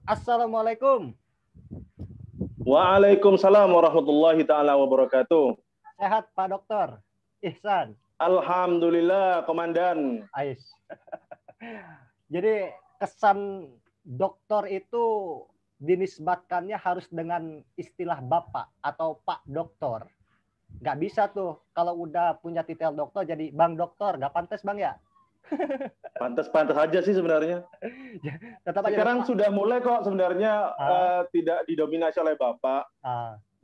Assalamualaikum. Waalaikumsalam warahmatullahi taala wabarakatuh. Sehat Pak Dokter Ihsan? Alhamdulillah, Komandan. Ais. Jadi kesan dokter itu dinisbatkannya harus dengan istilah Bapak atau Pak Dokter. Nggak bisa tuh kalau udah punya titel dokter jadi Bang Dokter. Nggak pantas Bang ya? Pantas-pantas aja sih sebenarnya. Tetap aja Sekarang Bapak. sudah mulai kok sebenarnya tidak didominasi oleh Bapak.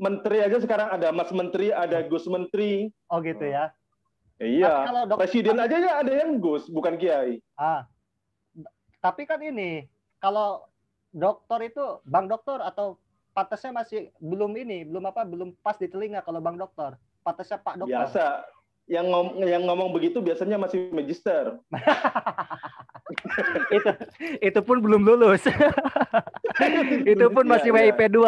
Menteri aja sekarang ada Mas Menteri, ada Gus Menteri. Oh gitu ya? Iya, presiden aja ya ada yang Gus, bukan Kiai. Tapi kan ini, kalau dokter itu Bang Dokter atau pantasnya masih belum pas di telinga kalau Bang Dokter. Pantasnya Pak Dokter. Biasa, yang ngomong begitu biasanya masih magister. itu pun belum lulus. Itu pun masih WIP 2.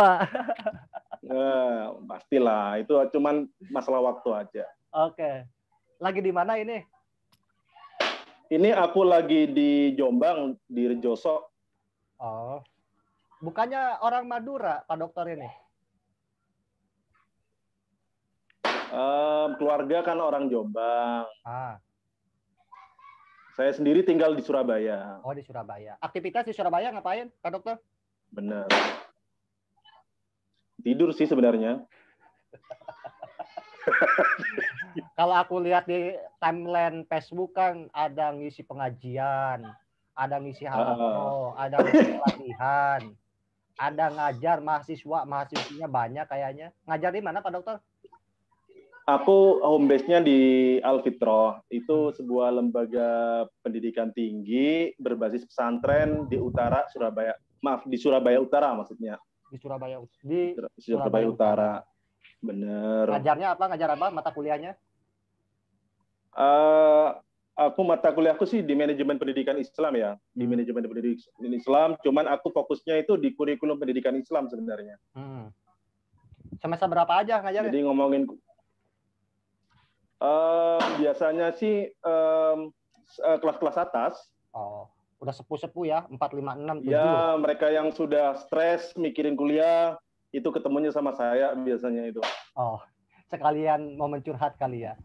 Pastilah, itu cuman masalah waktu aja. Oke. Lagi di mana ini? Ini aku lagi di Jombang, di Rejoso. Oh. Bukannya orang Madura, Pak Dokter ini? Keluarga kan orang Jombang. Saya sendiri tinggal di Surabaya. Oh, di Surabaya. Aktivitas di Surabaya ngapain, Pak Dokter? Benar. Tidur sih sebenarnya. Kalau aku lihat di timeline Facebook kan ada ngisi pengajian, ada ngisi halaqah, ada ngisi pelatihan, ada ngajar mahasiswinya banyak kayaknya. Ngajar di mana Pak Dokter? Aku home base-nya di Al-Fitrah. Itu sebuah lembaga pendidikan tinggi berbasis pesantren di utara Surabaya. Maaf, di Surabaya Utara maksudnya. Di Surabaya Utara. Bener. Ngajar apa? Mata kuliahnya? Aku mata kuliahku sih di manajemen pendidikan Islam ya. Di manajemen pendidikan Islam. Cuman aku fokusnya itu di kurikulum pendidikan Islam sebenarnya. Semester berapa aja ngajarnya? Jadi ngomongin biasanya sih kelas-kelas atas. Oh, udah sepuh-sepuh ya, 4, 5, 6, 7. Ya, mereka yang sudah stres mikirin kuliah, itu ketemunya sama saya biasanya itu. Oh, sekalian mau mencurhat kali ya.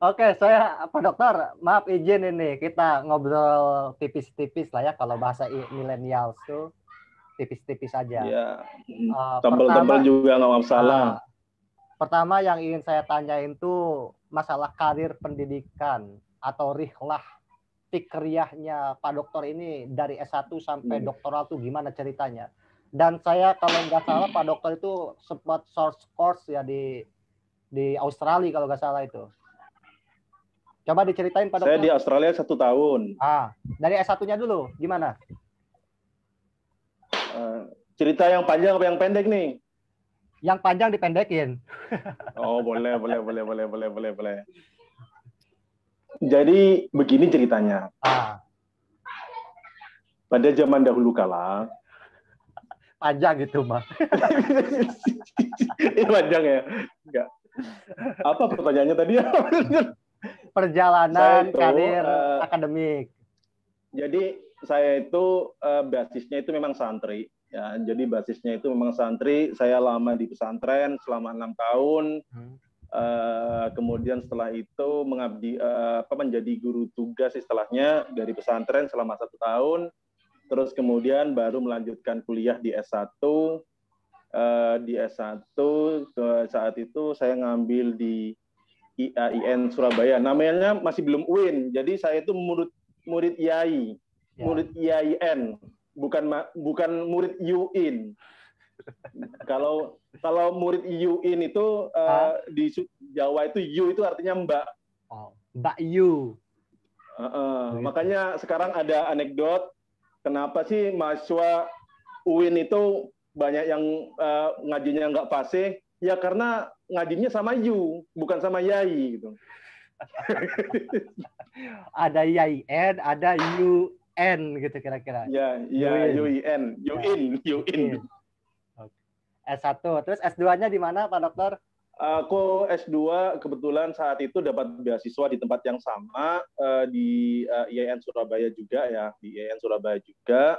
Oke, saya Pak Dokter, maaf izin ini kita ngobrol tipis-tipis lah ya kalau bahasa milenial tuh tipis-tipis aja. Ya, tebel-tebel juga nggak masalah. Pertama yang ingin saya tanyain tuh masalah karir pendidikan atau rihlah fikriyahnya Pak Dokter ini dari S1 sampai doktoral tuh gimana ceritanya? Dan saya kalau nggak salah Pak Dokter itu sempat source course ya di Australia kalau nggak salah itu. Coba diceritain Pak Dokter. Saya di Australia 1 tahun. Dari S1-nya dulu gimana? Cerita yang panjang apa yang pendek nih? Yang panjang dipendekin. Oh, boleh. Jadi begini ceritanya. Pada zaman dahulu kala. Panjang gitu, Bang. Panjang ya? Enggak. Apa pertanyaannya tadi? Perjalanan karir akademik. Jadi saya itu basisnya itu memang santri. Ya, jadi basisnya itu memang santri. Saya lama di pesantren selama 6 tahun. Kemudian setelah itu mengabdi menjadi guru tugas istilahnya dari pesantren selama 1 tahun. Terus kemudian baru melanjutkan kuliah di S1. Di S1 saat itu saya ngambil di IAIN Surabaya. Namanya masih belum UIN. Jadi saya itu murid IAI, murid IAIN, bukan murid UIN. Kalau murid UIN itu di Jawa itu U itu artinya Mbak. Mbak U. Makanya sekarang ada anekdot kenapa sih mahasiswa UIN itu banyak yang ngajinya nggak fasih, ya karena ngajinya sama U, bukan sama Yai gitu. Ada YIN, ada UN gitu kira-kira. Ya, UIN. S1. Terus S2-nya di mana Pak Dokter? Aku S2 kebetulan saat itu dapat beasiswa di tempat yang sama, di IAIN Surabaya juga ya, di IAIN Surabaya juga.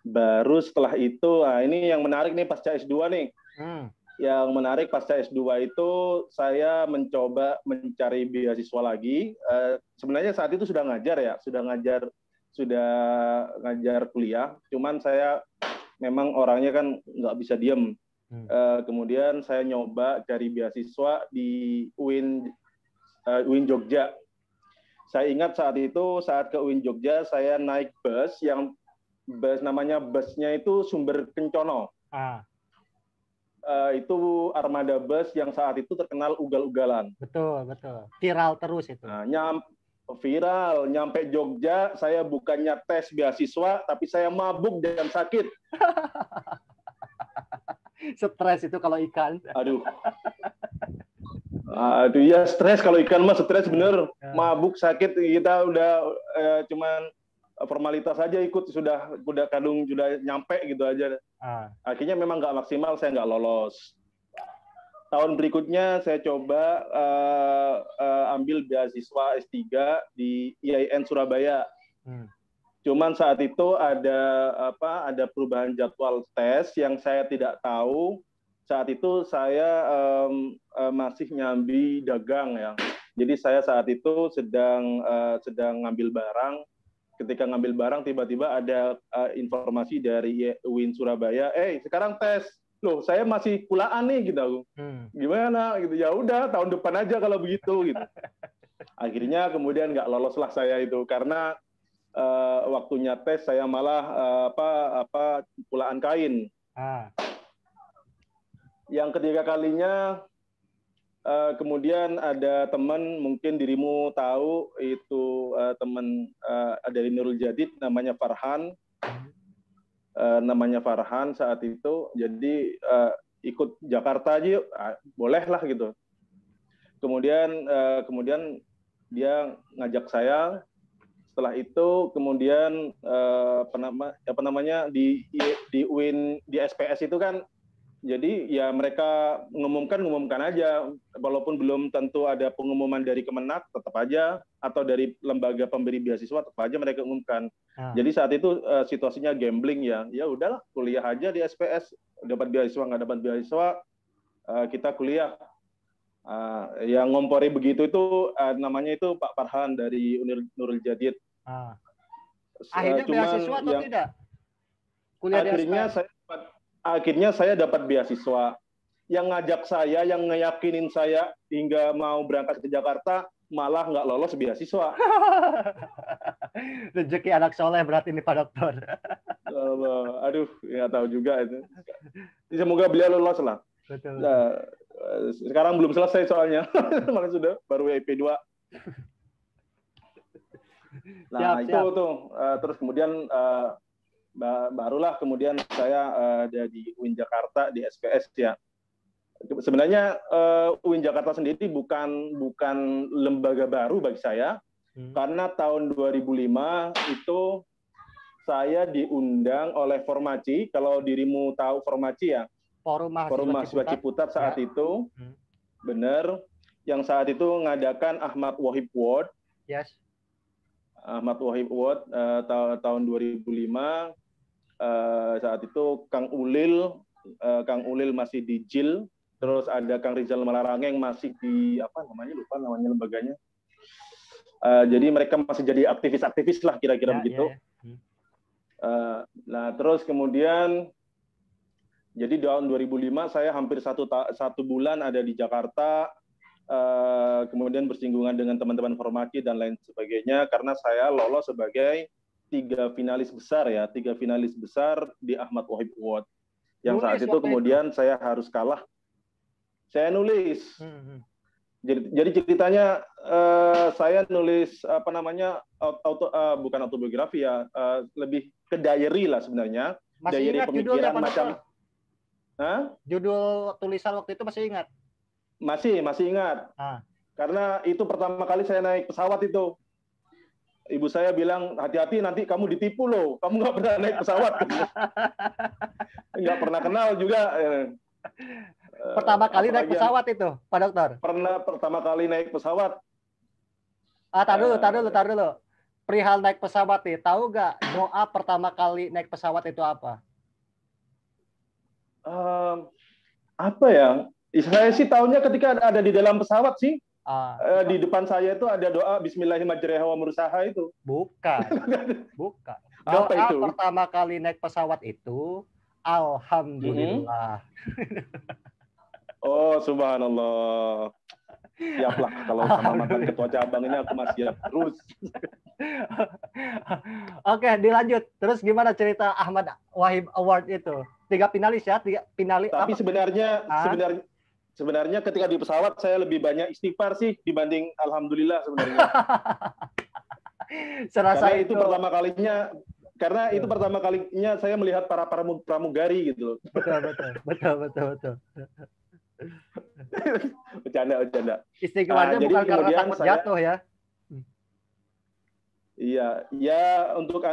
Baru setelah itu, ini yang menarik nih pasca S2 nih. Yang menarik pasca S2 itu saya mencoba mencari beasiswa lagi. Sebenarnya saat itu sudah ngajar kuliah. Cuman saya memang orangnya kan nggak bisa diem. Kemudian saya nyoba cari beasiswa di UIN Jogja. Saya ingat saat itu, saat ke UIN Jogja, saya naik bus yang busnya itu Sumber Kencono. Itu armada bus yang saat itu terkenal ugal-ugalan. Betul. Viral terus itu. Viral. Nyampe Jogja, saya bukannya tes beasiswa, tapi saya mabuk dan sakit. Stres itu kalau ikan. Aduh ya stres kalau ikan mah stres bener. Mabuk sakit kita udah cuman formalitas aja ikut sudah kadung sudah nyampe gitu aja. Akhirnya memang nggak maksimal, saya nggak lolos. Tahun berikutnya saya coba ambil beasiswa S3 di IAIN Surabaya. Cuman saat itu ada perubahan jadwal tes yang saya tidak tahu. Saat itu saya masih nyambi dagang ya. Jadi saya saat itu sedang ngambil barang. Ketika ngambil barang tiba-tiba ada informasi dari UIN Surabaya, sekarang tes. Loh, saya masih kulaan nih gitu. Gimana gitu. Ya udah tahun depan aja kalau begitu gitu. Akhirnya kemudian nggak lolos lah saya itu karena waktunya tes saya malah kulaan kain. Yang ketiga kalinya kemudian ada teman, mungkin dirimu tahu itu teman dari Nurul Jadid namanya Farhan saat itu. Jadi ikut Jakarta aja yuk, boleh lah gitu. Kemudian dia ngajak saya. Setelah itu kemudian di UIN di SPS itu kan, jadi ya mereka ngumumkan aja, walaupun belum tentu ada pengumuman dari Kemenak, tetap aja, atau dari lembaga pemberi beasiswa, tetap aja mereka umumkan. Jadi saat itu situasinya gambling ya, ya udahlah kuliah aja di SPS, dapat beasiswa nggak dapat beasiswa, kita kuliah. Yang ngompori begitu itu namanya itu Pak Farhan dari Nurul Jadid. Akhirnya beasiswa atau tidak? Akhirnya saya dapat beasiswa. Yang ngajak saya, yang ngeyakinin saya hingga mau berangkat ke Jakarta, malah nggak lolos beasiswa. Rezeki anak soleh berarti ini Pak Dokter. Aduh, nggak tahu juga itu. Semoga beliau lolos lah. Betul. Sekarang belum selesai soalnya, malah sudah baru EP2. Nah siap. Itu tuh terus kemudian barulah kemudian saya ada di UIN Jakarta di SPS ya. Sebenarnya UIN Jakarta sendiri bukan lembaga baru bagi saya, karena tahun 2005 itu saya diundang oleh Formaci. Kalau dirimu tahu Formaci ya, Forum Mahasiswa Ciputat saat itu, benar, yang saat itu ngadakan Ahmad Wahib Award. Yes. Ahmad Wahib Award tahun 2005. Saat itu Kang Ulil masih di JIL, terus ada Kang Rizal Malarangeng masih di lupa namanya lembaganya. Jadi mereka masih jadi aktivis-aktivis lah kira-kira begitu. Nah terus kemudian jadi tahun 2005 saya hampir satu bulan ada di Jakarta, kemudian bersinggungan dengan teman-teman Formaci dan lain sebagainya, karena saya lolos sebagai 3 finalis besar di Ahmad Wahib Award. Yang saat itu kemudian saya harus kalah. Saya nulis. Jadi ceritanya saya nulis bukan autobiografi ya, lebih ke diary lah sebenarnya. Masih diary ingat pemikiran judulnya macam. Judul tulisan waktu itu masih ingat? Masih ingat. Karena itu pertama kali saya naik pesawat itu. Ibu saya bilang, hati-hati nanti kamu ditipu loh. Kamu nggak pernah naik pesawat. Nggak pernah kenal juga. pertama kali naik apalagi pesawat itu, Pak Dokter? pernah pertama kali naik pesawat. Tar dulu. Perihal naik pesawat nih, tahu nggak doa pertama kali naik pesawat itu apa? Apa ya? Saya sih tahunya ketika ada di dalam pesawat sih. Ah, Di depan saya itu ada doa Bismillahirrahmanirrahim itu. bukan. Apa Doa itu? pertama kali naik pesawat itu, Alhamdulillah. Oh, subhanallah. Siaplah kalau sama mantan ketua cabang ini aku masih siap terus. Oke, dilanjut. Terus gimana cerita Ahmad Wahib Award itu? 3 finalis ya, 3 finalis. Tapi sebenarnya ketika di pesawat saya lebih banyak istighfar sih dibanding alhamdulillah sebenarnya. Serasa itu pertama kalinya, karena itu pertama kalinya saya melihat para pramugari gitu loh. Betul. Bercanda. Istighfarnya bukan karena takut jatuh ya. Iya, untuk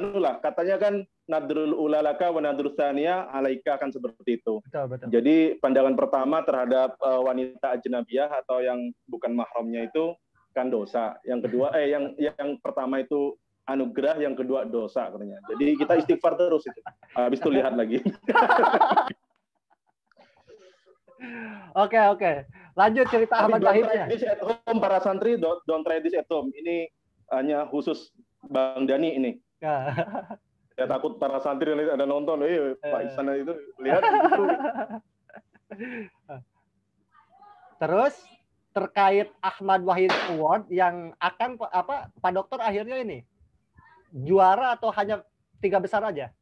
katanya kan nadrul ulalaka wa nadrul tsaniyah alaika, kan seperti itu. Betul. Jadi pandangan pertama terhadap wanita ajnabiyah atau yang bukan mahramnya itu kan dosa. Yang kedua yang pertama itu anugerah, yang kedua dosa katanya. Jadi kita istighfar terus itu. Habis itu lihat lagi. Oke. Lanjut cerita Ahmad Wahibnya. Para santri, don't try this at home. Ini hanya khusus Bang Dani ini. Saya takut para santri ada nonton, Pak Ihsan itu lihat gitu. Terus terkait Ahmad Wahid Award yang akan Pak Dokter akhirnya ini juara atau hanya 3 besar aja?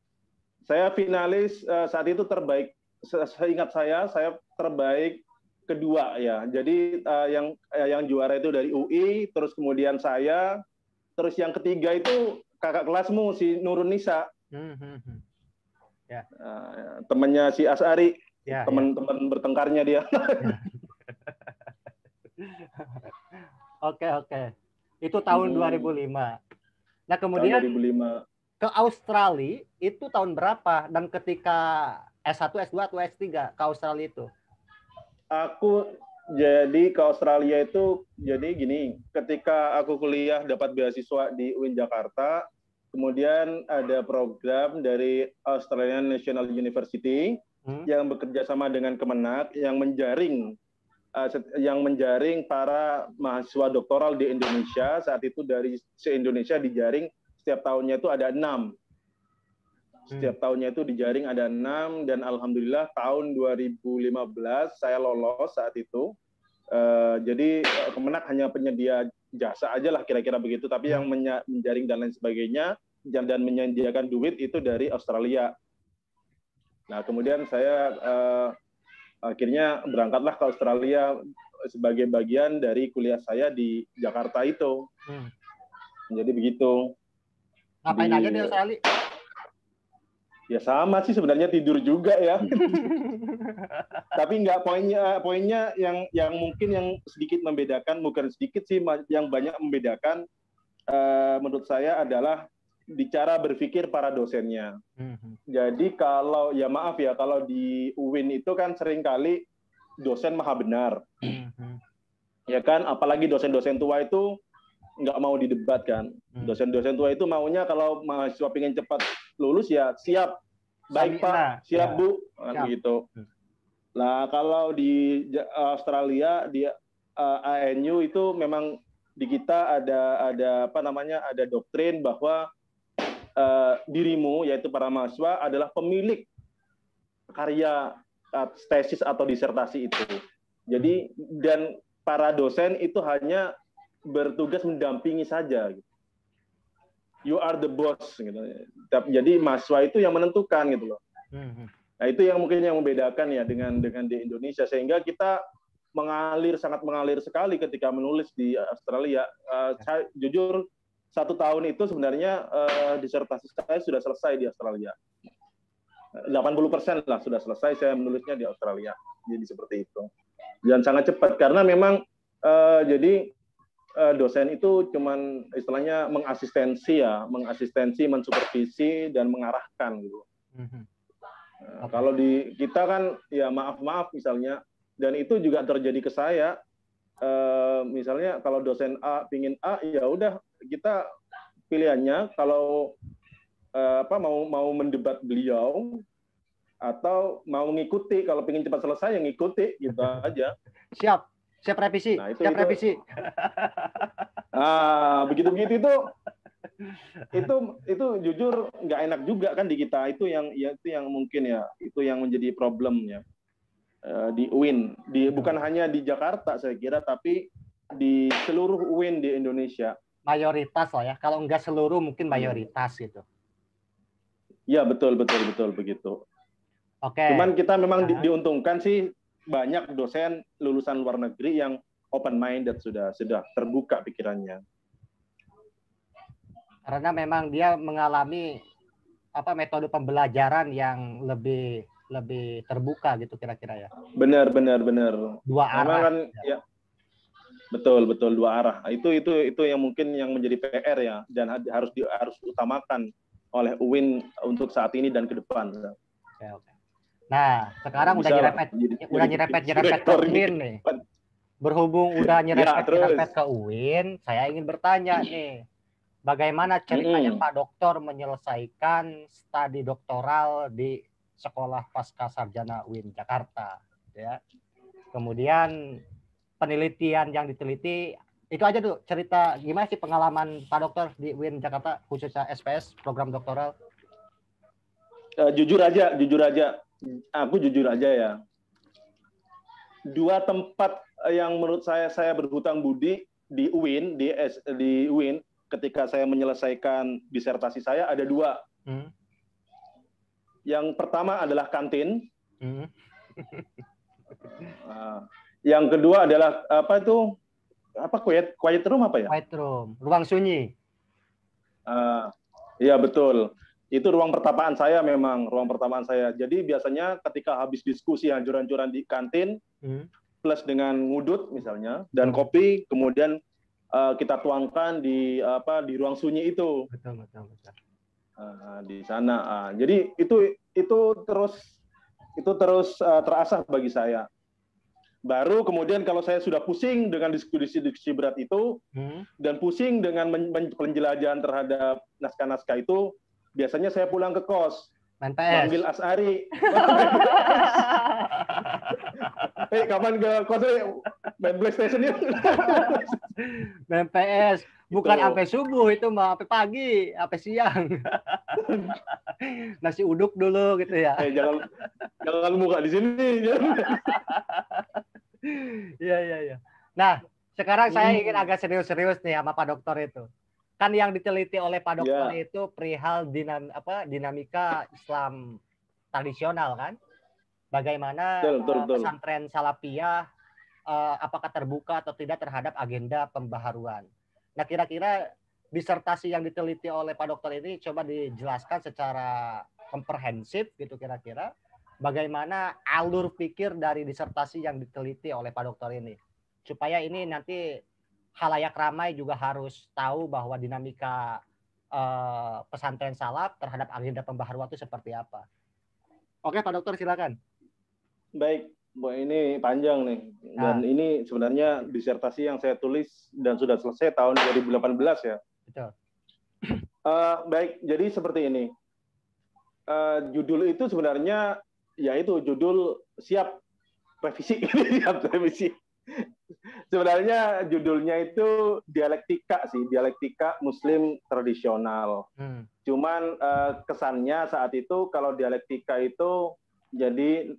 Saya finalis saat itu terbaik. Seingat saya terbaik kedua ya. Jadi yang juara itu dari UI, terus kemudian saya, terus yang ketiga itu kakak kelasmu si Nurun Nisa. Ya. Temannya si Asari, teman bertengkarnya dia. Oke. Itu tahun 2005. Nah, kemudian tahun 2005. Ke Australia itu tahun berapa? Dan ketika S1, S2 atau S3 ke Australia itu? Aku jadi ke Australia itu jadi gini, ketika aku kuliah dapat beasiswa di UIN Jakarta, kemudian ada program dari Australian National University yang bekerja sama dengan Kemenak yang menjaring para mahasiswa doktoral di Indonesia. Saat itu dari se-Indonesia dijaring setiap tahunnya itu ada 6. Setiap tahunnya itu dijaring ada 6, dan alhamdulillah tahun 2015 saya lolos saat itu. Jadi Kemenak hanya penyedia jasa aja lah kira-kira begitu, tapi yang menjaring dan lain sebagainya dan menyediakan duit itu dari Australia. Nah, kemudian saya akhirnya berangkatlah ke Australia sebagai bagian dari kuliah saya di Jakarta itu. Jadi begitu. Ngapain aja di Australia? Ya sama sih sebenarnya, tidur juga ya. Tapi nggak, poinnya yang mungkin yang sedikit membedakan, bukan sedikit sih, yang banyak membedakan menurut saya adalah di cara berpikir para dosennya. Jadi kalau kalau di UIN itu kan seringkali dosen maha benar. Ya kan, apalagi dosen-dosen tua itu nggak mau didebatkan. Dosen-dosen tua itu maunya kalau mahasiswa pengen cepat lulus ya siap, baik Pak, siap Bu, gitu. Nah, kalau di Australia di ANU itu memang di kita ada doktrin bahwa dirimu, yaitu para mahasiswa, adalah pemilik karya tesis atau disertasi itu. Jadi dan para dosen itu hanya bertugas mendampingi saja. You are the boss, gitu. Jadi mahasiswa itu yang menentukan gitu loh. Nah, itu yang mungkin yang membedakan ya dengan di Indonesia, sehingga kita sangat mengalir sekali ketika menulis di Australia. Saya jujur 1 tahun itu sebenarnya disertasi saya sudah selesai di Australia. 80% lah sudah selesai saya menulisnya di Australia. Jadi seperti itu. Dan sangat cepat karena memang jadi dosen itu cuman istilahnya mengasistensi, mensupervisi dan mengarahkan gitu. Kalau di kita kan ya maaf misalnya Dan itu juga terjadi ke saya. Misalnya kalau dosen A pingin A, ya udah kita pilihannya kalau mau mendebat beliau atau mau mengikuti, kalau pingin cepat selesai yang ngikuti gitu aja. Siap revisi. Nah, siap revisi. Begitu-begitu itu jujur nggak enak juga kan di kita. Itu yang mungkin ya, itu yang menjadi problemnya di UIN. Bukan hanya di Jakarta saya kira, tapi di seluruh UIN di Indonesia. Mayoritas lah ya. Kalau nggak seluruh mungkin mayoritas gitu. Ya betul begitu. Oke. Cuman kita memang diuntungkan sih, banyak dosen lulusan luar negeri yang open minded, sudah terbuka pikirannya. Karena memang dia mengalami metode pembelajaran yang lebih terbuka gitu kira-kira ya. Benar. Dua arah. Kan, ya. Betul dua arah. Itu yang mungkin yang menjadi PR ya, dan harus utamakan oleh UIN untuk saat ini dan ke depan. Oke. Nah, sekarang udah nyerempet ke UIN nih. Berhubung udah nyerempet ke UIN, saya ingin bertanya nih, bagaimana ceritanya Pak Doktor menyelesaikan studi doktoral di Sekolah Pasca Sarjana UIN Jakarta, ya. Kemudian penelitian yang diteliti, itu aja tuh cerita gimana sih pengalaman Pak Doktor di UIN Jakarta, khususnya SPS, program doktoral. Jujur aja. Aku jujur aja ya. 2 tempat yang menurut saya berhutang budi di UIN, di UIN ketika saya menyelesaikan disertasi saya, ada 2. Yang pertama adalah kantin. Yang kedua adalah quiet room apa ya? Quiet room, ruang sunyi. Iya betul. Itu ruang pertapaan saya memang, ruang pertapaan saya. Jadi biasanya ketika habis diskusi hancur-hancuran di kantin, plus dengan ngudut misalnya, dan kopi, kemudian kita tuangkan di ruang sunyi itu. Betul. Di sana. Jadi itu terus terasah bagi saya. Baru kemudian kalau saya sudah pusing dengan diskusi berat itu, dan pusing dengan penjelajahan terhadap naskah-naskah itu, biasanya saya pulang ke kos, manggil Asari. Kapan ke kos main PlayStation yuk? Main PS. Bukan sampai subuh itu mah, sampai pagi, sampai siang. Nasi uduk dulu gitu ya. Jangan muka di sini. Iya. Nah, sekarang saya ingin agak serius-serius nih sama Pak Doktor itu. Kan yang diteliti oleh Pak Doktor itu perihal dinamika Islam tradisional kan? Bagaimana pesantren Salafiyah apakah terbuka atau tidak terhadap agenda pembaharuan. Nah, kira-kira disertasi yang diteliti oleh Pak Doktor ini coba dijelaskan secara komprehensif gitu kira-kira. Bagaimana alur pikir dari disertasi yang diteliti oleh Pak Doktor ini. Supaya ini nanti khalayak ramai juga harus tahu bahwa dinamika pesantren salaf terhadap agenda pembaharuan itu seperti apa. Oke, Pak Dokter silakan. Baik, ini panjang nih. Dan ini sebenarnya disertasi yang saya tulis dan sudah selesai tahun 2018 ya. Betul. Baik, jadi seperti ini. Judul itu sebenarnya yaitu judul siap revisi. Siap revisi. Sebenarnya judulnya itu dialektika Muslim tradisional. Cuman kesannya saat itu kalau dialektika itu jadi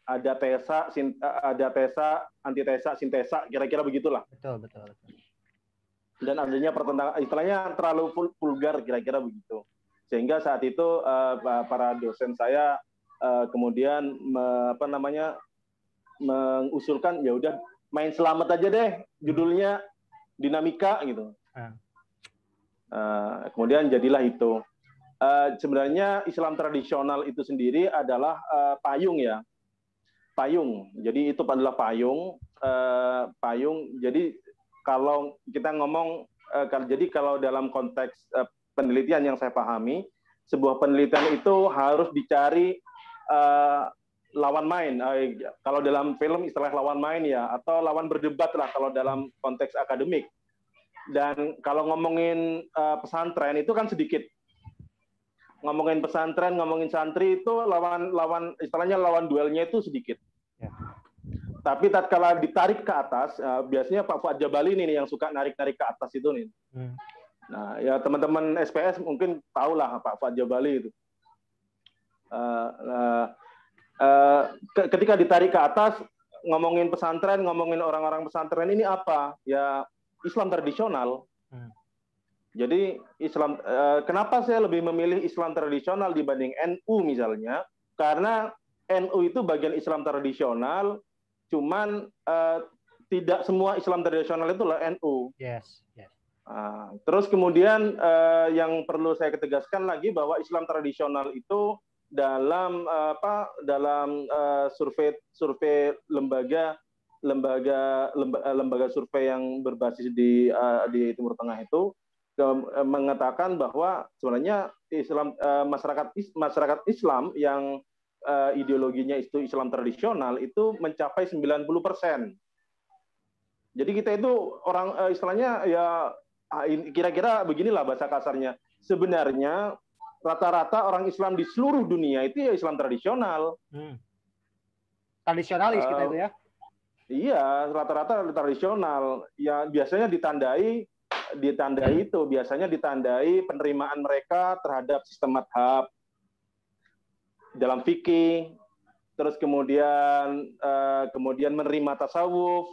ada tesa, antitesa, sintesa, kira-kira begitulah. Betul. Dan adanya pertentangan, istilahnya terlalu vulgar, kira-kira begitu. Sehingga saat itu para dosen saya kemudian mengusulkan ya udah main selamat aja deh, judulnya dinamika gitu. Kemudian jadilah itu. Sebenarnya Islam tradisional itu sendiri adalah payung ya, payung. Jadi itu adalah payung. Jadi kalau kita ngomong, jadi kalau dalam konteks penelitian yang saya pahami, sebuah penelitian itu harus dicari lawan main. Kalau dalam film istilah lawan main ya, atau lawan berdebat lah kalau dalam konteks akademik. Dan kalau ngomongin pesantren itu kan sedikit. Ngomongin pesantren, ngomongin santri itu lawan istilahnya lawan duelnya itu sedikit. Ya. Tapi tatkala ditarik ke atas, biasanya Pak Fuad Jabali ini yang suka narik-narik ke atas itu nih. Nah, ya teman-teman SPS mungkin tahulah Pak Fuad Jabali itu. Ketika ditarik ke atas, ngomongin pesantren, ngomongin orang-orang pesantren ini apa? Ya Islam tradisional. Jadi Islam. Kenapa saya lebih memilih Islam tradisional dibanding NU misalnya? Karena NU itu bagian Islam tradisional, cuman tidak semua Islam tradisional itu lah NU. Yes. Terus kemudian yang perlu saya ketegaskan lagi bahwa Islam tradisional itu dalam survei lembaga survei yang berbasis di Timur Tengah itu mengatakan bahwa sebenarnya masyarakat Islam yang ideologinya itu Islam tradisional itu mencapai 90%. Jadi kita itu orang istilahnya ya kira-kira beginilah bahasa kasarnya. Sebenarnya rata-rata orang Islam di seluruh dunia itu ya Islam tradisional. Tradisionalis kita itu ya? Iya, rata-rata tradisional. Ya biasanya ditandai itu, biasanya ditandai penerimaan mereka terhadap sistem madhab dalam fikih, terus kemudian menerima tasawuf,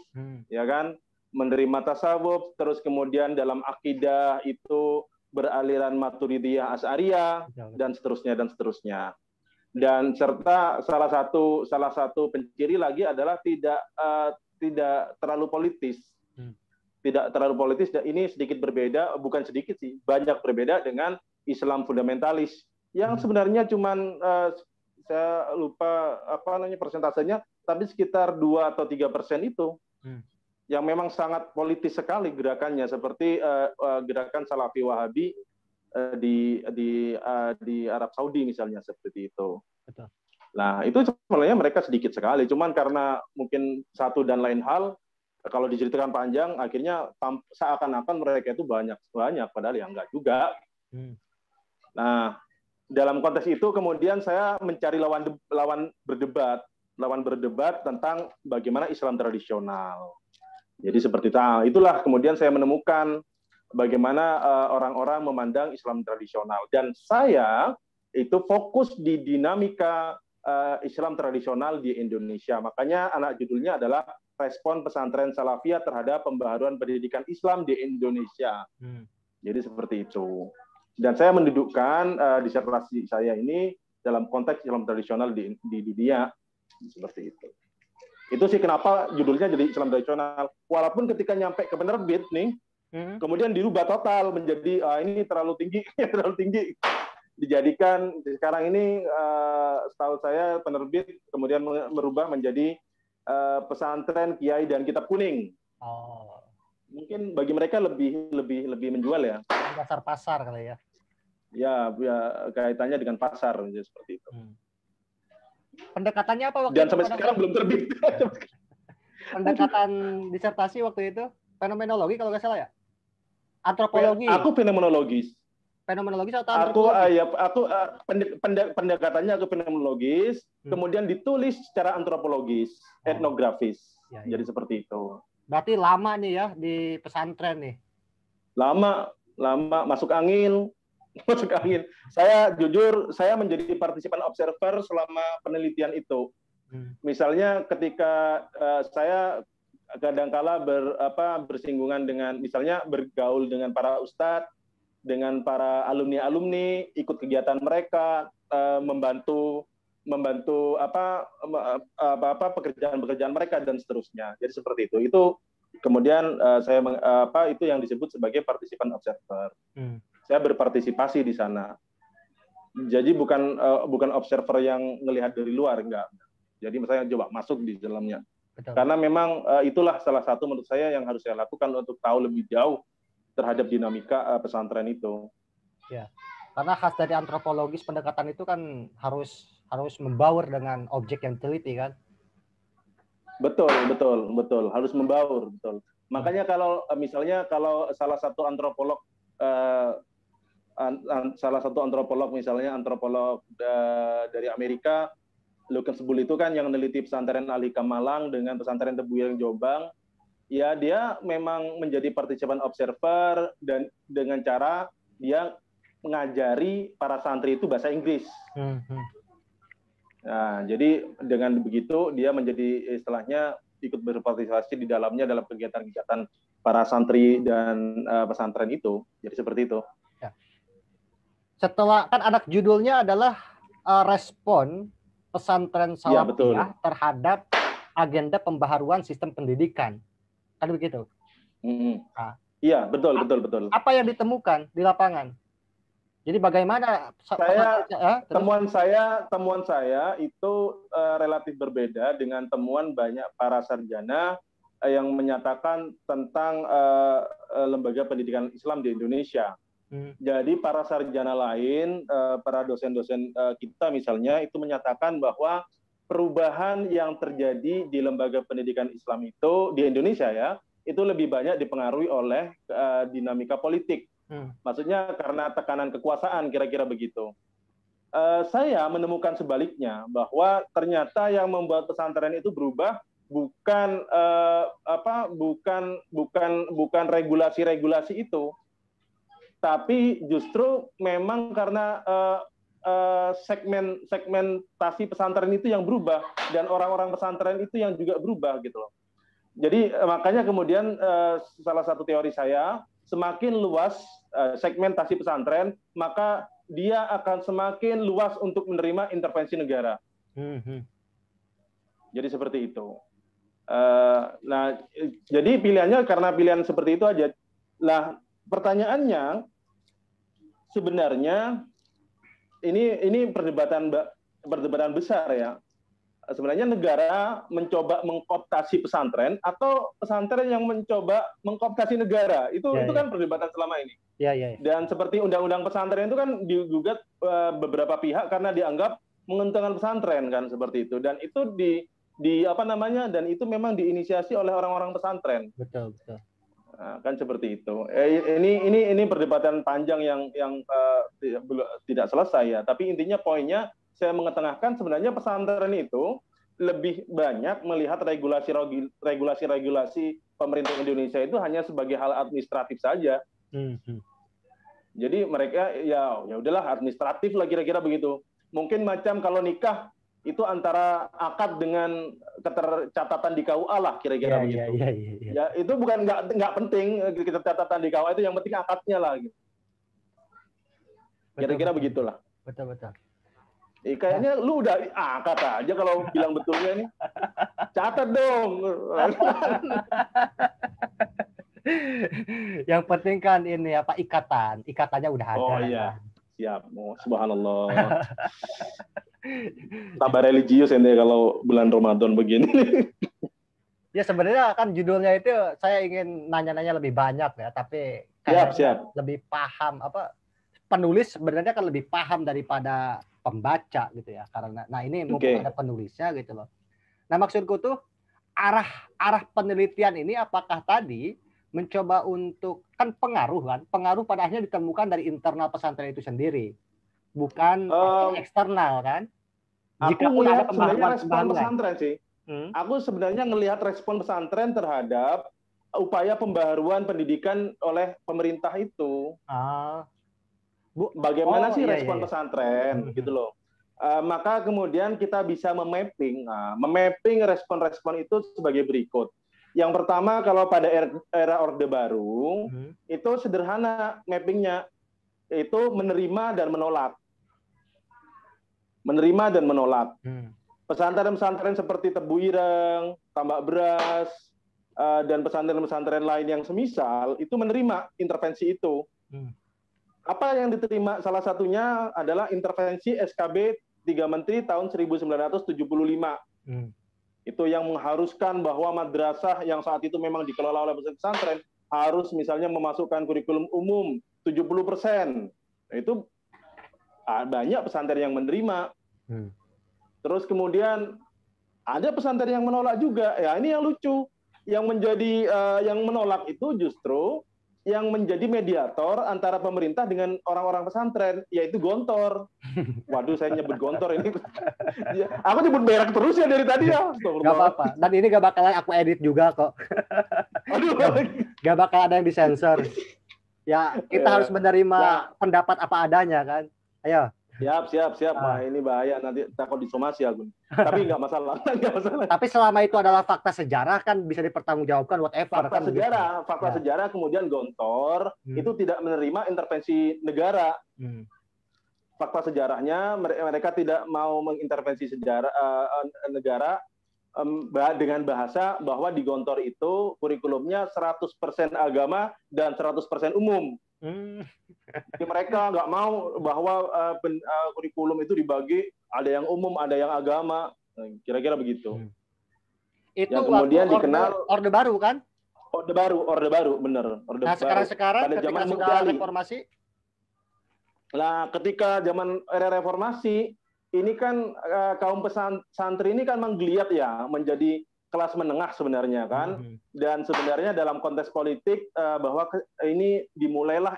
ya kan? Menerima tasawuf, terus kemudian dalam akidah itu beraliran Maturidiyah Asy'ariyah dan seterusnya. Dan serta salah satu penciri lagi adalah tidak terlalu politis. Tidak terlalu politis, dan ini sedikit berbeda, bukan sedikit sih, banyak berbeda dengan Islam fundamentalis yang sebenarnya cuman saya lupa persentasenya, tapi sekitar 2 atau 3% itu yang memang sangat politis sekali gerakannya, seperti gerakan Salafi Wahabi di Arab Saudi misalnya, seperti itu. Betul. Nah, itu sebenarnya mereka sedikit sekali, cuman karena mungkin satu dan lain hal, kalau diceritakan panjang, akhirnya seakan-akan mereka itu banyak, padahal ya enggak juga. Nah, dalam konteks itu kemudian saya mencari lawan berdebat tentang bagaimana Islam tradisional. Jadi seperti itu. Itulah kemudian saya menemukan bagaimana orang-orang memandang Islam tradisional, dan saya itu fokus di dinamika Islam tradisional di Indonesia. Makanya judulnya adalah Respon Pesantren Salafiyah terhadap Pembaharuan Pendidikan Islam di Indonesia. Jadi seperti itu. Dan saya mendudukkan disertasi saya ini dalam konteks Islam tradisional di dunia, seperti itu. Itu sih kenapa judulnya jadi Islam tradisional. Walaupun ketika nyampe ke penerbit nih, kemudian dirubah total menjadi ini terlalu tinggi, dijadikan sekarang ini setahu saya penerbit kemudian merubah menjadi Pesantren Kiai dan Kitab Kuning. Mungkin bagi mereka lebih menjual ya. Dasar pasar kali ya. Ya, kaitannya dengan pasar seperti itu. Pendekatannya apa waktu dan itu? Dan sampai sekarang belum terbit. Pendekatan disertasi waktu itu fenomenologi kalau nggak salah ya? Antropologi. Aku fenomenologis. Fenomenologis atau antropologi? Pendekatannya ke fenomenologis, kemudian ditulis secara antropologis, etnografis. Jadi seperti itu. Berarti lama nih ya di pesantren nih. Lama masuk angin. Saya jujur, saya menjadi partisipan observer selama penelitian itu. Misalnya ketika saya kadangkala bersinggungan dengan, misalnya bergaul dengan para ustadz, dengan para alumni, ikut kegiatan mereka, membantu pekerjaan mereka dan seterusnya. Jadi seperti itu. Itu kemudian itu yang disebut sebagai partisipan observer. Saya berpartisipasi di sana. Jadi bukan observer yang melihat dari luar, enggak. Jadi saya coba masuk di dalamnya. Betul. Karena memang itulah salah satu menurut saya yang harus saya lakukan untuk tahu lebih jauh terhadap dinamika pesantren itu. Ya. Karena khas dari antropologis pendekatan itu kan harus harus membaur dengan objek yang teliti kan. Betul, harus membaur, betul. Makanya kalau misalnya kalau salah satu antropolog misalnya antropolog dari Amerika, Lucas Bull itu kan yang meneliti pesantren Al-Hikam Malang dengan pesantren Tebu Ireng Jombang, ya dia memang menjadi partisipan observer dan dengan cara dia mengajari para santri itu bahasa Inggris. Nah, jadi dengan begitu dia menjadi istilahnya ikut berpartisipasi di dalamnya dalam kegiatan-kegiatan para santri dan pesantren itu. Jadi seperti itu. Ya. Setelah kan anak judulnya adalah respon pesantren Salafiyah terhadap agenda pembaharuan sistem pendidikan. Kan begitu? Nah, iya, betul. Apa yang ditemukan di lapangan? Jadi bagaimana temuan saya itu relatif berbeda dengan temuan banyak para sarjana yang menyatakan tentang lembaga pendidikan Islam di Indonesia. Jadi para sarjana lain, para dosen-dosen kita misalnya itu menyatakan bahwa perubahan yang terjadi di lembaga pendidikan Islam itu di Indonesia ya, itu lebih banyak dipengaruhi oleh dinamika politik. Maksudnya karena tekanan kekuasaan, kira-kira begitu. Saya menemukan sebaliknya bahwa ternyata yang membuat pesantren itu berubah bukan regulasi-regulasi itu, tapi justru memang karena segmentasi pesantren itu yang berubah dan orang-orang pesantren itu yang juga berubah gitu loh. Jadi makanya kemudian salah satu teori saya, semakin luas segmentasi pesantren, maka dia akan semakin luas untuk menerima intervensi negara. Jadi seperti itu. Nah, jadi pilihannya karena pilihan seperti itu aja. Nah, pertanyaannya sebenarnya ini perdebatan besar ya. Sebenarnya negara mencoba mengkooptasi pesantren atau pesantren yang mencoba mengkooptasi negara. Itu kan perdebatan selama ini. Dan seperti undang-undang pesantren itu kan digugat beberapa pihak karena dianggap menguntungkan pesantren kan seperti itu. Dan itu dan itu memang diinisiasi oleh orang-orang pesantren. Betul. Nah, kan seperti itu. Ini perdebatan panjang yang tidak selesai ya. Tapi intinya poinnya saya mengetengahkan sebenarnya pesantren itu lebih banyak melihat regulasi pemerintah Indonesia itu hanya sebagai hal administratif saja. Jadi mereka ya udahlah administratif lah kira-kira begitu. Mungkin macam kalau nikah itu antara akad dengan ketercatatan di KUA lah kira-kira begitu. Ya itu bukan nggak penting ketercatatan di KUA itu, yang penting akadnya lah gitu. Kira-kira begitulah. Betul. Kayaknya lu udah kata aja kalau bilang betulnya nih. Catat dong. Yang penting kan ini apa ikatannya udah ada. Oh iya, siap. Subhanallah. Tambah religius ini kalau bulan Ramadan begini. Ya sebenarnya kan judulnya itu saya ingin nanya-nanya lebih banyak ya, tapi siap. Lebih paham penulis sebenarnya kan lebih paham daripada pembaca gitu ya, karena ini mumpung ada penulisnya gitu loh. Nah maksudku tuh arah penelitian ini apakah tadi mencoba untuk kan pengaruh pada akhirnya ditemukan dari internal pesantren itu sendiri, bukan eksternal kan? Jika aku melihat sebenarnya respon pesantren sih. Aku sebenarnya melihat respon pesantren terhadap upaya pembaharuan pendidikan oleh pemerintah itu. Bagaimana sih respon pesantren gitu loh. Maka kemudian kita bisa memapping respon-respon itu sebagai berikut. Yang pertama, kalau pada era Orde Baru itu sederhana mappingnya, itu menerima dan menolak. Pesantren-pesantren seperti Tebu Ireng, Tambak Beras, dan pesantren-pesantren lain yang semisal itu menerima intervensi itu. Apa yang diterima salah satunya adalah intervensi SKB 3 Menteri tahun 1975. Itu yang mengharuskan bahwa madrasah yang saat itu memang dikelola oleh pesantren harus misalnya memasukkan kurikulum umum 70%. Itu banyak pesantren yang menerima. Terus kemudian ada pesantren yang menolak juga. Ya ini yang lucu. Yang menolak itu justru yang menjadi mediator antara pemerintah dengan orang-orang pesantren, yaitu Gontor. Waduh, saya nyebut Gontor ini. Aku nyebut berak terus ya dari tadi ya. Gak apa-apa. Dan ini gak bakalan aku edit juga kok. Aduh. Gak bakal ada yang disensor. Ya, kita harus menerima pendapat apa adanya kan. Ayo. Siap. Wah, ini bahaya, nanti takut disomasi aku. Tapi nggak masalah. Tapi selama itu adalah fakta sejarah kan bisa dipertanggungjawabkan whatever. Fakta sejarah kemudian Gontor itu tidak menerima intervensi negara. Fakta sejarahnya mereka tidak mau mengintervensi negara dengan bahasa bahwa di Gontor itu kurikulumnya 100% agama dan 100% umum. Jadi mereka nggak mau bahwa kurikulum itu dibagi, ada yang umum, ada yang agama, kira-kira begitu. Itu yang kemudian dikenal Orde Baru kan? Orde Baru, bener. Nah sekarang pada ketika sudah reformasi? Nah ketika zaman era reformasi, ini kan kaum pesantren ini kan menggeliat ya menjadi kelas menengah sebenarnya kan, dan sebenarnya dalam konteks politik bahwa ini dimulailah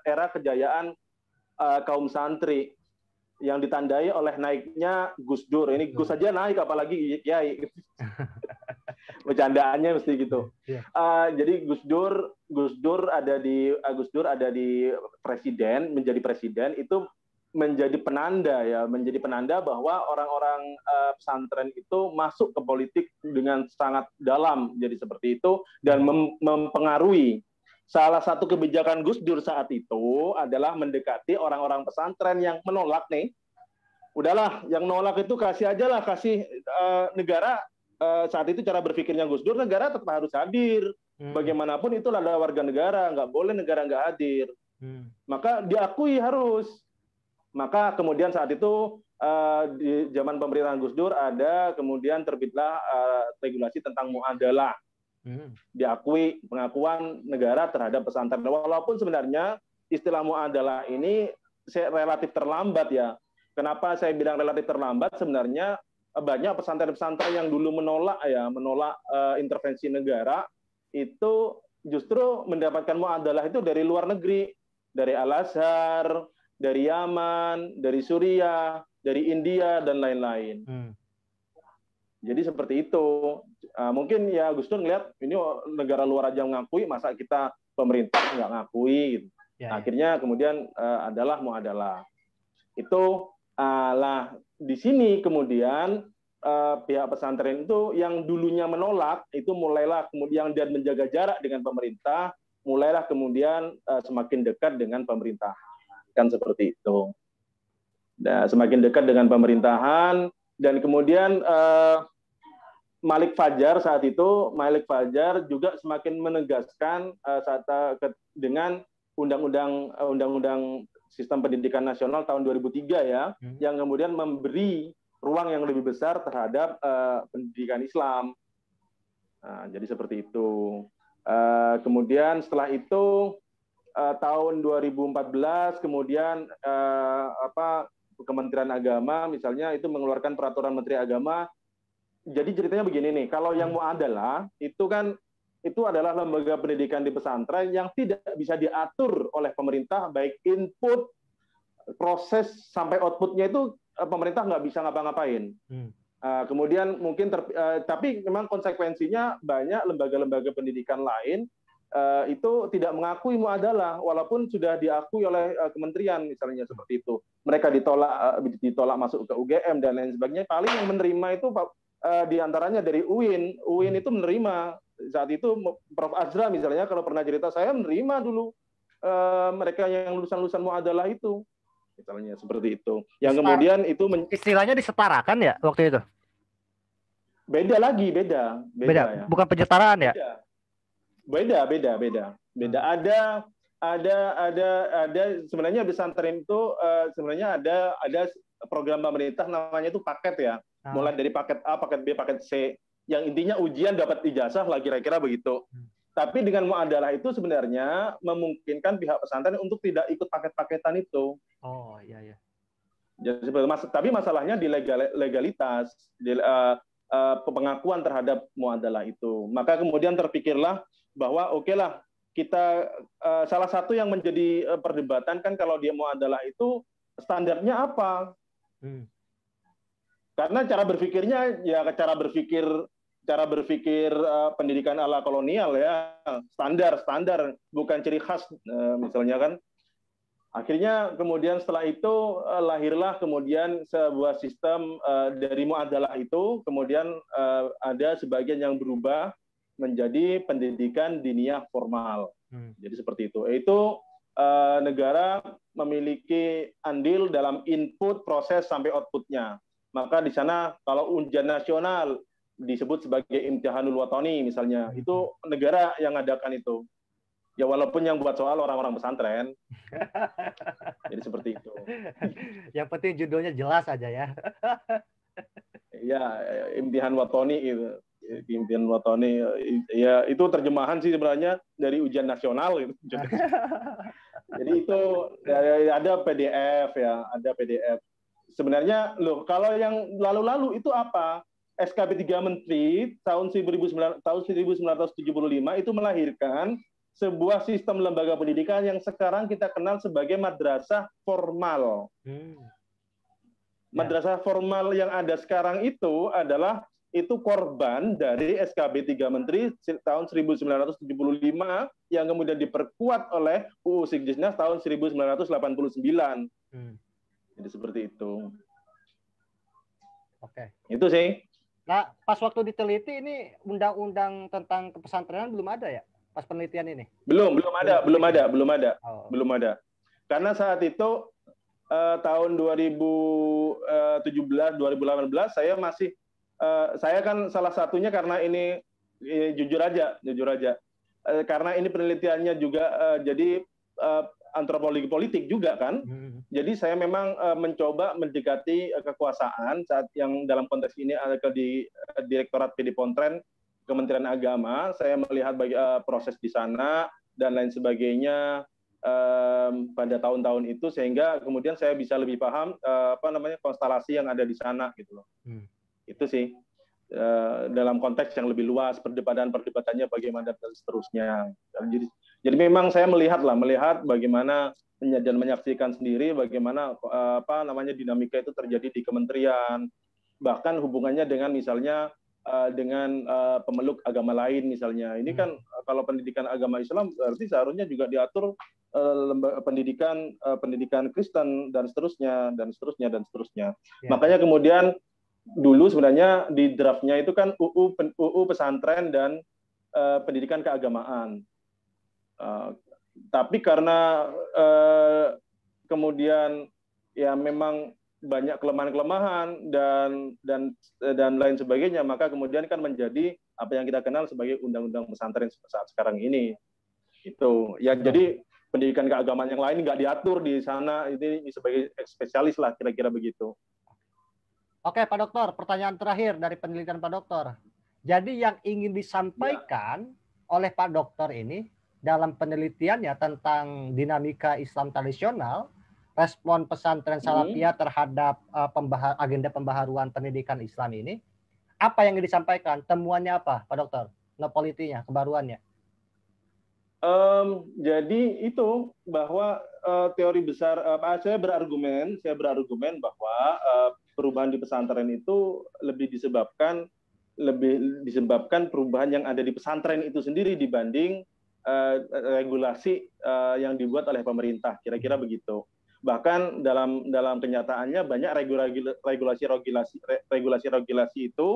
era kejayaan kaum santri yang ditandai oleh naiknya Gus Dur. Ini Gus saja naik, apalagi Kiai. Bercandaannya mesti gitu. Jadi Gus Dur ada di presiden, menjadi presiden itu menjadi penanda bahwa orang-orang pesantren itu masuk ke politik dengan sangat dalam, jadi seperti itu, dan mempengaruhi. Salah satu kebijakan Gus Dur saat itu adalah mendekati orang-orang pesantren yang menolak nih. Udahlah, yang nolak itu kasih negara. Saat itu cara berpikirnya Gus Dur, negara tetap harus hadir. Bagaimanapun itu adalah warga negara, nggak boleh negara nggak hadir. Maka diakui harus. Maka kemudian saat itu di zaman pemerintahan Gus Dur kemudian terbitlah regulasi tentang muadalah. Diakui pengakuan negara terhadap pesantren. Walaupun sebenarnya istilah muadalah ini relatif terlambat ya. Kenapa saya bilang relatif terlambat? Sebenarnya banyak pesantren-pesantren yang dulu menolak intervensi negara itu justru mendapatkan muadalah itu dari luar negeri, dari Al-Azhar, dari Yaman, dari Suriah, dari India, dan lain-lain. Jadi seperti itu. Mungkin ya Gus Dur ngelihat ini negara luar aja ngakui, masa kita pemerintah nggak ngakui. Gitu. Akhirnya kemudian adalah muadalah. Itu lah di sini kemudian pihak pesantren itu yang dulunya menolak itu mulailah kemudian dan menjaga jarak dengan pemerintah, mulailah kemudian semakin dekat dengan pemerintah. Kan seperti itu. Dan semakin dekat dengan pemerintahan, dan kemudian Malik Fajar juga semakin menegaskan dengan undang-undang sistem pendidikan nasional tahun 2003 ya, yang kemudian memberi ruang yang lebih besar terhadap pendidikan Islam. Nah, jadi seperti itu. Kemudian setelah itu tahun 2014 kemudian Kementerian Agama misalnya itu mengeluarkan peraturan Menteri Agama. Jadi ceritanya begini nih, kalau yang muadalah itu kan itu adalah lembaga pendidikan di pesantren yang tidak bisa diatur oleh pemerintah, baik input, proses sampai outputnya itu pemerintah nggak bisa ngapa-ngapain. Kemudian mungkin tapi memang konsekuensinya banyak lembaga-lembaga pendidikan lain itu tidak mengakui muadalah walaupun sudah diakui oleh kementerian misalnya seperti itu. Mereka ditolak masuk ke UGM dan lain sebagainya. Paling yang menerima itu diantaranya dari UIN. UIN itu menerima saat itu Prof. Azra misalnya kalau pernah cerita saya menerima dulu mereka yang lulusan muadalah itu. Misalnya seperti itu. Yang kemudian itu istilahnya disetarakan ya waktu itu. Beda lagi, beda. Ya. Bukan penyetaraan ya? Beda. Ada sebenarnya pesantren itu sebenarnya ada program pemerintah namanya itu paket ya. Mulai dari paket A, paket B, paket C. Yang intinya ujian dapat ijazah lah kira-kira begitu. Tapi dengan muadalah itu sebenarnya memungkinkan pihak pesantren untuk tidak ikut paket-paketan itu. Oh, iya. Jadi, tapi masalahnya di legalitas, di pengakuan terhadap muadalah itu. Maka kemudian terpikirlah bahwa oke lah, kita salah satu yang menjadi perdebatan kan kalau dia muadalah itu standarnya apa? Karena cara berpikirnya ya cara berpikir pendidikan ala kolonial ya, standar bukan ciri khas misalnya kan. Akhirnya kemudian setelah itu lahirlah kemudian sebuah sistem dari muadalah itu, kemudian ada sebagian yang berubah menjadi pendidikan diniyah formal. Jadi seperti itu. Itu negara memiliki andil dalam input, proses sampai outputnya. Maka di sana kalau ujian nasional disebut sebagai Imtihanul Watani misalnya, itu negara yang ngadakan itu. Ya walaupun yang buat soal orang-orang pesantren. Jadi seperti itu. Yang penting judulnya jelas aja ya. Ya, Imtihan Watani itu. Imtihan Watani ya itu terjemahan sih sebenarnya dari ujian nasional gitu. Jadi itu ada PDF ya, ada PDF. Sebenarnya loh, kalau yang lalu-lalu itu apa? SKB 3 Menteri tahun 1975 itu melahirkan sebuah sistem lembaga pendidikan yang sekarang kita kenal sebagai madrasah formal. Madrasah formal yang ada sekarang itu adalah korban dari SKB 3 Menteri tahun 1975 yang kemudian diperkuat oleh UU Sikdisnas tahun 1989. Jadi seperti itu. Oke. Itu sih. Nah, pas waktu diteliti ini undang-undang tentang kepesantrenan belum ada ya? Pas penelitian ini? Belum ada. Karena saat itu tahun 2017, 2018 saya kan salah satunya karena ini jujur aja. Karena ini penelitiannya juga jadi antropologi politik juga kan. Jadi saya memang mencoba mendekati kekuasaan saat yang dalam konteks ini ada di Direktorat PD Pontren Kementerian Agama. Saya melihat proses di sana dan lain sebagainya pada tahun-tahun itu, sehingga kemudian saya bisa lebih paham konstelasi yang ada di sana gitu loh. Itu sih dalam konteks yang lebih luas, perdebatannya bagaimana dan seterusnya. Jadi memang saya melihat bagaimana dan menyaksikan sendiri bagaimana dinamika itu terjadi di kementerian, bahkan hubungannya dengan misalnya dengan pemeluk agama lain misalnya. Ini kan kalau pendidikan agama Islam berarti seharusnya juga diatur pendidikan Kristen dan seterusnya. Ya. Makanya kemudian dulu sebenarnya di draftnya itu kan UU pesantren dan pendidikan keagamaan. Tapi karena kemudian ya memang banyak kelemahan dan lain sebagainya, maka kemudian kan menjadi apa yang kita kenal sebagai undang-undang pesantren saat sekarang ini. Itu ya. Jadi pendidikan keagamaan yang lain nggak diatur di sana, ini sebagai spesialis lah kira-kira begitu. Oke Pak Dokter, pertanyaan terakhir dari penelitian Pak Dokter. Jadi yang ingin disampaikan oleh Pak Dokter ini dalam penelitiannya tentang dinamika Islam tradisional, respon pesantren Salafiyah terhadap agenda pembaharuan pendidikan Islam ini, apa yang disampaikan? Temuannya apa, Pak Dokter? Nopolitinya, kebaruannya? Jadi itu bahwa teori besar, saya berargumen bahwa perubahan di pesantren itu lebih disebabkan perubahan yang ada di pesantren itu sendiri dibanding regulasi yang dibuat oleh pemerintah, kira-kira begitu. Bahkan dalam kenyataannya banyak regulasi itu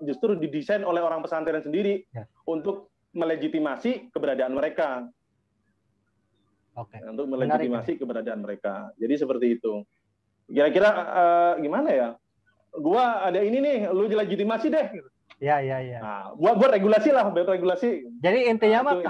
justru didesain oleh orang pesantren sendiri untuk melegitimasi keberadaan mereka. Untuk melegitimasi keberadaan mereka. Jadi seperti itu. Kira-kira gimana ya? Gua ada ini nih, lu legitimasi deh. Ya. Nah, buat regulasi. Jadi intinya mah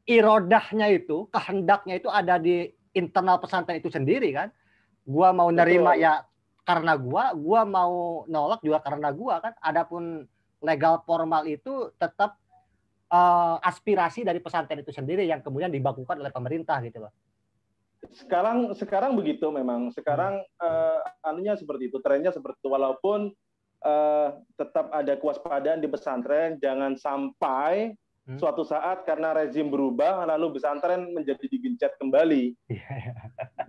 irodahnya itu, kehendaknya itu ada di internal pesantren itu sendiri kan. Gua mau nerima ya karena gua mau nolak juga karena gua kan. Adapun legal formal itu tetap aspirasi dari pesantren itu sendiri yang kemudian dibakukan oleh pemerintah gitu loh. sekarang begitu memang. Sekarang anunya seperti itu, trennya seperti itu. Walaupun tetap ada kewaspadaan di pesantren, jangan sampai suatu saat karena rezim berubah lalu pesantren menjadi digencet kembali.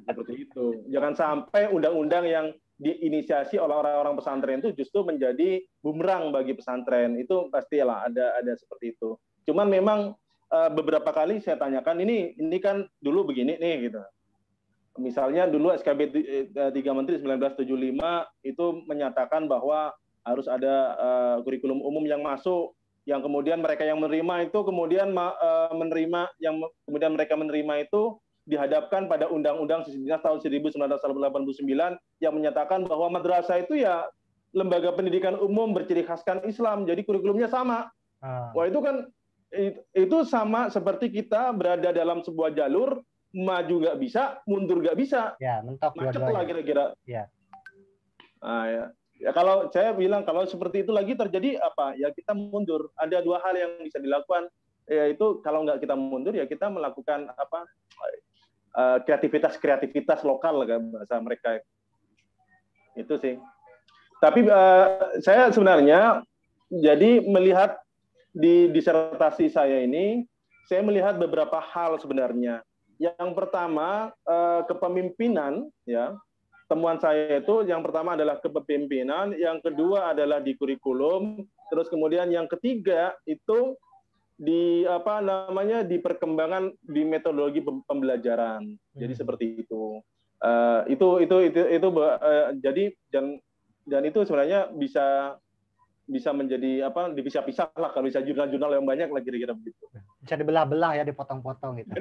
Seperti itu. Jangan sampai undang-undang yang diinisiasi oleh orang-orang pesantren itu justru menjadi bumerang bagi pesantren. Itu pastilah ada seperti itu. Cuman memang beberapa kali saya tanyakan, ini kan dulu begini nih gitu. Misalnya dulu SKB 3 Menteri 1975 itu menyatakan bahwa harus ada kurikulum umum yang masuk, yang kemudian mereka yang menerima itu kemudian mereka menerima itu dihadapkan pada Undang-Undang Sisdiknas tahun 1989 yang menyatakan bahwa madrasah itu ya lembaga pendidikan umum berciri khaskan Islam, jadi kurikulumnya sama. Wah, itu sama seperti kita berada dalam sebuah jalur, maju nggak bisa, mundur nggak bisa. Ya, mentok macet lah kira-kira. Ya. Ya, kalau saya bilang kalau seperti itu lagi terjadi apa? Ya kita mundur. Ada dua hal yang bisa dilakukan, yaitu kalau nggak kita mundur ya kita melakukan apa? Kreativitas lokal kan bahasa mereka. Itu sih. Tapi saya sebenarnya jadi melihat di disertasi saya ini, saya melihat beberapa hal sebenarnya. Yang pertama kepemimpinan, ya. Temuan saya itu yang pertama adalah kepemimpinan, yang kedua adalah di kurikulum, terus kemudian yang ketiga itu di di perkembangan di metodologi pembelajaran. Jadi seperti itu. Jadi dan itu sebenarnya bisa menjadi dipisah-pisah lah, kalau bisa jurnal-jurnal yang banyak lah kira-kira begitu. Bisa dibelah-belah ya, dipotong-potong gitu.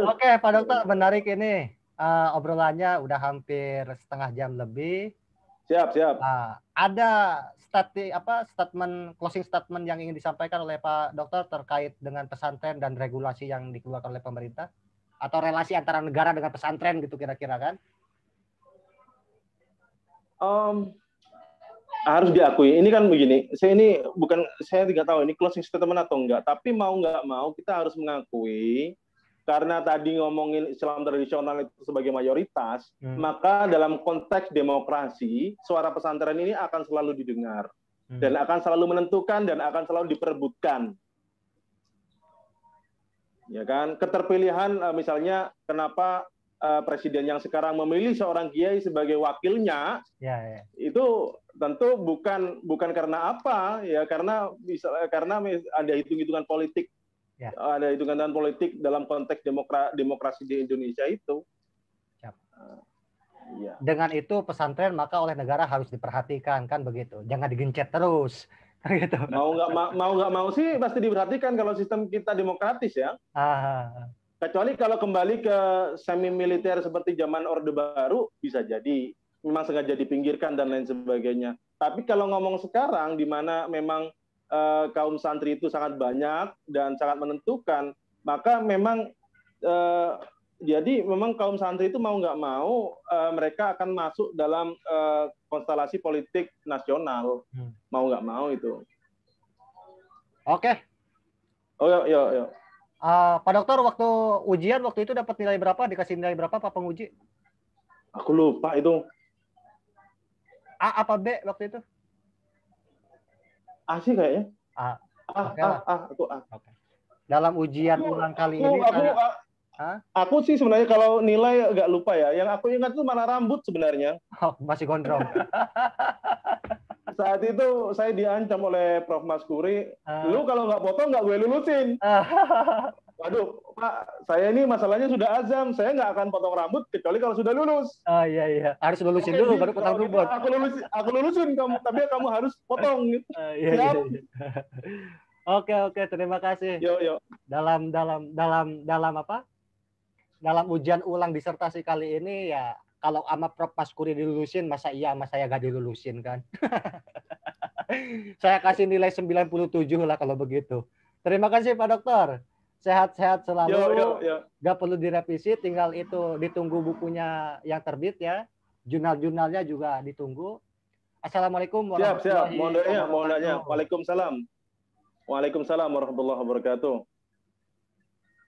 Oke, Pak Dokter, menarik ini. Obrolannya udah hampir setengah jam lebih. Siap. Ada closing statement yang ingin disampaikan oleh Pak Dokter terkait dengan pesantren dan regulasi yang dikeluarkan oleh pemerintah, atau relasi antara negara dengan pesantren gitu kira-kira kan? Harus diakui, ini kan begini. Saya tidak tahu ini closing statement atau enggak. Tapi mau nggak mau kita harus mengakui. Karena tadi ngomongin Islam tradisional itu sebagai mayoritas, maka dalam konteks demokrasi, suara pesantren ini akan selalu didengar. Dan akan selalu menentukan dan akan selalu diperebutkan. Ya kan? Keterpilihan, misalnya, kenapa presiden yang sekarang memilih seorang kiai sebagai wakilnya, itu tentu bukan karena apa, ya karena ada hitung-hitungan politik. Ya. Ada hitungan politik dalam konteks demokrasi di Indonesia itu. Ya. Dengan itu pesantren maka oleh negara harus diperhatikan, kan begitu. Jangan digencet terus. Gitu. Mau nggak mau sih pasti diperhatikan kalau sistem kita demokratis ya. Kecuali kalau kembali ke semi militer seperti zaman Orde Baru, bisa jadi memang sengaja dipinggirkan dan lain sebagainya. Tapi kalau ngomong sekarang di mana memang kaum santri itu sangat banyak dan sangat menentukan, maka memang jadi memang kaum santri itu mau nggak mau mereka akan masuk dalam konstelasi politik nasional, mau nggak mau itu. Oke. Yo. Pak Dokter, waktu ujian waktu itu dapat nilai berapa? Dikasih nilai berapa Pak penguji? Aku lupa itu. A apa B waktu itu? A sih kayaknya. Aku A. Okay. Dalam ujian ulang kali ini aku sih sebenarnya kalau nilai agak lupa ya. Yang aku ingat itu malah rambut sebenarnya. Oh, masih gondrong. Saat itu saya diancam oleh Prof. Maskuri, lu kalau nggak potong nggak gue lulusin. Waduh, Pak, saya ini masalahnya sudah azam, saya nggak akan potong rambut kecuali kalau sudah lulus. Iya, harus lulusin dulu baru potong rambut. Aku lulusin kamu, tapi kamu harus potong. Siap. Oke, terima kasih. Yo. Dalam apa? Dalam ujian ulang disertasi kali ini ya, kalau sama Prof. Maskuri dilulusin, masa iya sama saya nggak dilulusin kan? Saya kasih nilai 97 lah kalau begitu. Terima kasih Pak Dokter. Sehat-sehat selalu. Yo. Gak perlu direvisi, tinggal itu ditunggu bukunya yang terbit ya. Jurnal-jurnalnya juga ditunggu. Assalamualaikum warahmatullahi wabarakatuh. Siap. Mohon doanya. Waalaikumsalam warahmatullahi wabarakatuh.